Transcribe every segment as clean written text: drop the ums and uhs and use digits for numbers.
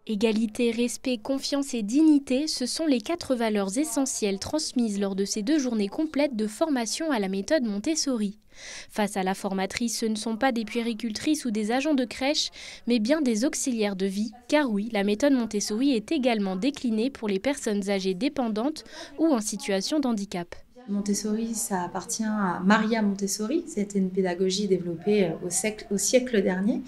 Égalité, respect, confiance et dignité, ce sont les 4 valeurs essentielles transmises lors de ces 2 journées complètes de formation à la méthode Montessori. Face à la formatrice, ce ne sont pas des puéricultrices ou des agents de crèche, mais bien des auxiliaires de vie, car oui, la méthode Montessori est également déclinée pour les personnes âgées dépendantes ou en situation de handicap. Montessori, ça appartient à Maria Montessori. C'était une pédagogie développée au siècle dernier,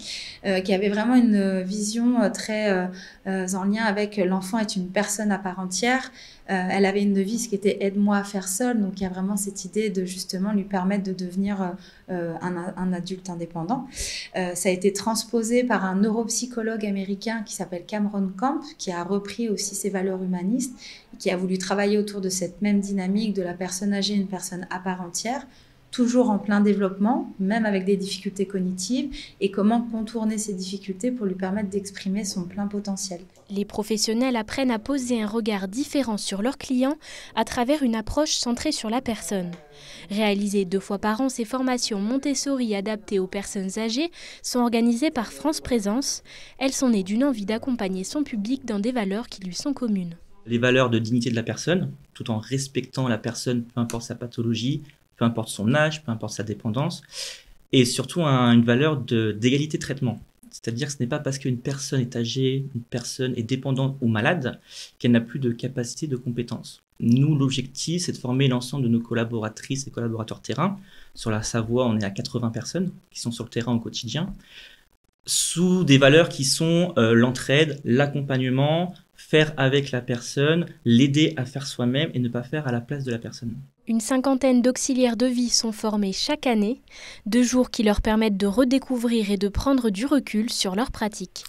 qui avait vraiment une vision très en lien avec l'enfant est une personne à part entière. Elle avait une devise qui était aide-moi à faire seul. Donc il y a vraiment cette idée de justement lui permettre de devenir un adulte indépendant. Ça a été transposé par un neuropsychologue américain qui s'appelle Cameron Camp, qui a repris aussi ces valeurs humanistes, qui a voulu travailler autour de cette même dynamique de la personne âgée, une personne à part entière, toujours en plein développement, même avec des difficultés cognitives, et comment contourner ces difficultés pour lui permettre d'exprimer son plein potentiel. Les professionnels apprennent à poser un regard différent sur leurs clients à travers une approche centrée sur la personne. Réalisées 2 fois par an, ces formations Montessori adaptées aux personnes âgées sont organisées par France Présence. Elles sont nées d'une envie d'accompagner son public dans des valeurs qui lui sont communes. Les valeurs de dignité de la personne, tout en respectant la personne, peu importe sa pathologie, peu importe son âge, peu importe sa dépendance, et surtout une valeur d'égalité de traitement. C'est-à-dire que ce n'est pas parce qu'une personne est âgée, une personne est dépendante ou malade, qu'elle n'a plus de capacité, de compétences. Nous, l'objectif, c'est de former l'ensemble de nos collaboratrices et collaborateurs terrain. Sur la Savoie, on est à 80 personnes qui sont sur le terrain au quotidien, sous des valeurs qui sont l'entraide, l'accompagnement, faire avec la personne, l'aider à faire soi-même et ne pas faire à la place de la personne. Une 50aine d'auxiliaires de vie sont formés chaque année, 2 jours qui leur permettent de redécouvrir et de prendre du recul sur leur pratique.